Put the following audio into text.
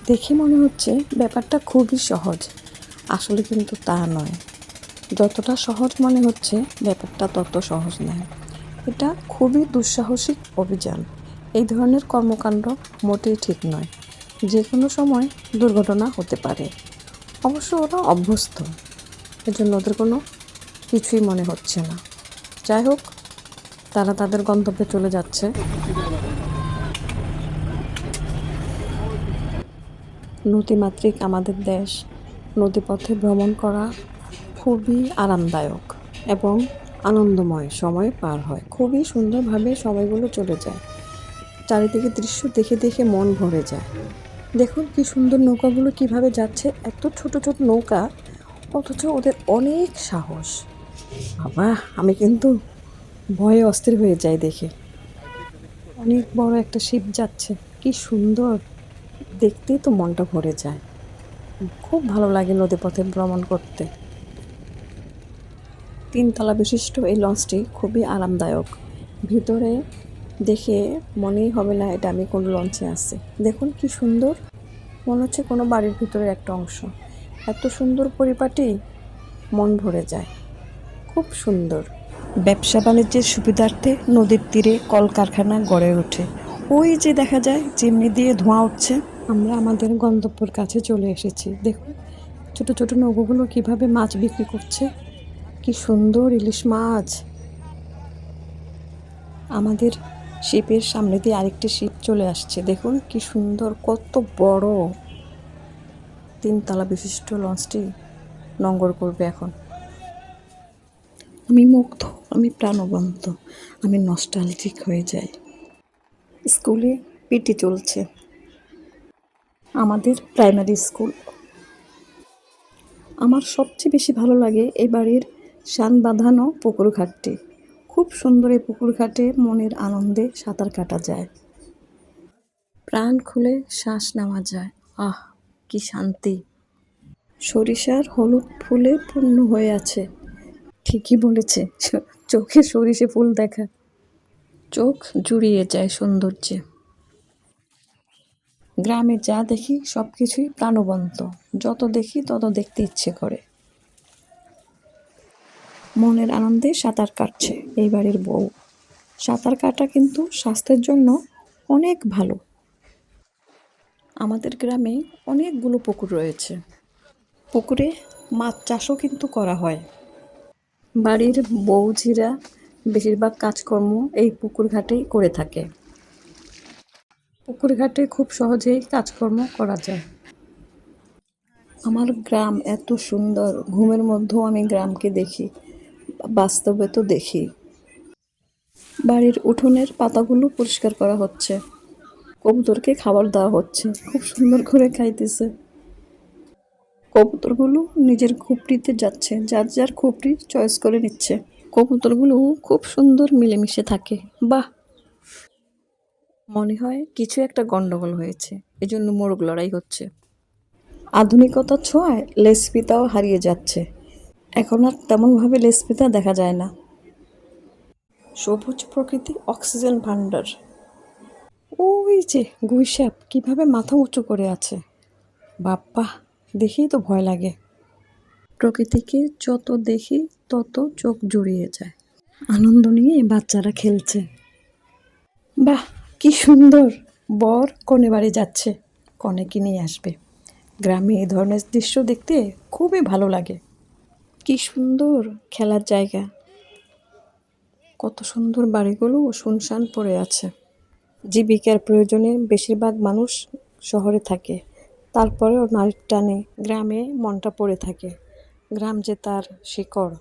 দেখে মনে হচ্ছে ব্যাপারটা খুবই সহজ, আসলে কিন্তু তা নয়। যতটা সহজ মনে হচ্ছে ব্যাপারটা তত সহজ নয়। এটা খুবই দুঃসাহসিক অভিযান। এই ধরনের কর্মকাণ্ড মোটেই ঠিক নয়। যে কোনো সময় দুর্ঘটনা হতে পারে। অবশ্য ওরা অভ্যস্ত, এজন্য ওদের কোনো কিছুই মনে হচ্ছে না। যাই হোক, তারা তাদের গন্তব্যে চলে যাচ্ছে। নদীমাতৃক আমাদের দেশ, নদীপথে ভ্রমণ করা খুবই আরামদায়ক এবং আনন্দময় সময় পার হয়। খুবই সুন্দরভাবে সময়গুলো চলে যায়। চারিদিকে দৃশ্য দেখে দেখে মন ভরে যায়। দেখুন কি সুন্দর নৌকাগুলো কিভাবে যাচ্ছে, এত ছোট ছোট নৌকা, অথচ ওদের অনেক সাহস। বাবা, আমি কিন্তু ভয়ে অস্থির হয়ে যাই দেখে। অনেক বড় একটা শিপ যাচ্ছে, কি সুন্দর, দেখতেই তো মনটা ভরে যায়। খুব ভালো লাগে নদীপথে ভ্রমণ করতে। 3 তলা বিশিষ্ট এই লঞ্চটি খুবই আরামদায়ক। ভিতরে দেখে মনেই হবে না এটা আমি কোনো লঞ্চে আছি। দেখুন কি সুন্দর, মনে হচ্ছে কোনো বাড়ির ভিতরের একটা অংশ। এত সুন্দর পরিপাটি, মন ভরে যায়। খুব সুন্দর। ব্যবসা বাণিজ্যের সুবিধার্থে নদীর তীরে কলকারখানা গড়ে ওঠে। ওই যে দেখা যায় চিমনি দিয়ে ধোঁয়া উঠছে। আমরা আমাদের গন্তব্যের কাছে চলে এসেছি। দেখুন ছোট ছোট নৌকোগুলো কিভাবে মাছ বিক্রি করছে। কি সুন্দর ইলিশ মাছ। আমাদের শিপের সামনে দিয়ে আরেকটি শিপ চলে আসছে। দেখুন কি সুন্দর, কত বড়। 3 তলা বিশিষ্ট লঞ্চটি নোঙর করবে এখন। আমি মুগ্ধ, আমি প্রাণবন্ত, আমি নস্টালজিক হয়ে যাই। স্কুলে পিটি চলছে, আমাদের প্রাইমারি স্কুল। আমার সবচেয়ে বেশি ভালো লাগে এই বাড়ির শান বাঁধানো পুকুর ঘাটটি। খুব সুন্দর এই পুকুর ঘাটে মনের আনন্দে সাঁতার কাটা যায়, প্রাণ খুলে শ্বাস নেওয়া যায়। আহ, কি শান্তি। সরিষার হলুদ ফুলে পূর্ণ হয়ে আছে। ঠিকই বলেছে, চোখে সরিষে ফুল দেখা, চোখ জুড়িয়ে যায় সৌন্দর্যে। গ্রামে যা দেখি সব কিছুই প্রাণবন্ত, যত দেখি তত দেখতে ইচ্ছে করে। মনের আনন্দে সাঁতার কাটছে এই বাড়ির বউ। সাঁতার কাটা কিন্তু স্বাস্থ্যের জন্য অনেক ভালো। আমাদের গ্রামে অনেকগুলো পুকুর রয়েছে। পুকুরে মাছ চাষও কিন্তু করা হয়। বাড়ির বউঝিরা বেশিরভাগ কাজকর্ম এই পুকুর ঘাটেই করে থাকে। পুকুর ঘাটে খুব সহজেই কাজকর্ম করা যায়। আমার গ্রাম এত সুন্দর, ঘুমের মধ্যেও আমি গ্রামকে দেখি, বাস্তবে তো দেখি। বাড়ির উঠোনের পাতাগুলো পরিষ্কার করা হচ্ছে, কবুতরকে খাবার দেওয়া হচ্ছে, খুব সুন্দর করে খাইতেছে। কবুতরগুলো নিজের খুপড়িতে যাচ্ছে, যার যার খুপড়ি চয়েস করে নিচ্ছে। কবুতরগুলো খুব সুন্দর মিলেমিশে থাকে। বাহ, মনে হয় কিছু একটা গন্ডগোল হয়েছে, এজন্য মোরগ লড়াই হচ্ছে। আধুনিকতার ছোঁয়ায় লেজপিতাও হারিয়ে যাচ্ছে, এখন আর তেমনভাবে লেজপিতা দেখা যায় না। সবুজ প্রকৃতি অক্সিজেন ভাণ্ডার। ওই যে গুইসাপ কিভাবে মাথা উঁচু করে আছে, বাপ্পা, দেখেই তো ভয় লাগে। প্রকৃতিকে যত দেখি তত চোখ জুড়িয়ে যায়। আনন্দ নিয়ে বাচ্চারা খেলছে। বাহ, কি সুন্দর। বর কনে বাড়ি যাচ্ছে, কনেকে নিয়ে আসবে। গ্রামে এই ধরনের দৃশ্য দেখতে খুবই ভালো লাগে। কি সুন্দর খেলার জায়গা, কত সুন্দর বাড়িগুলো শুনশান পড়ে আছে। জীবিকার প্রয়োজনে বেশিরভাগ মানুষ শহরে থাকে, তারপরেও নারীর টানে গ্রামে মনটা পড়ে থাকে। গ্রাম যে তার শিকড়।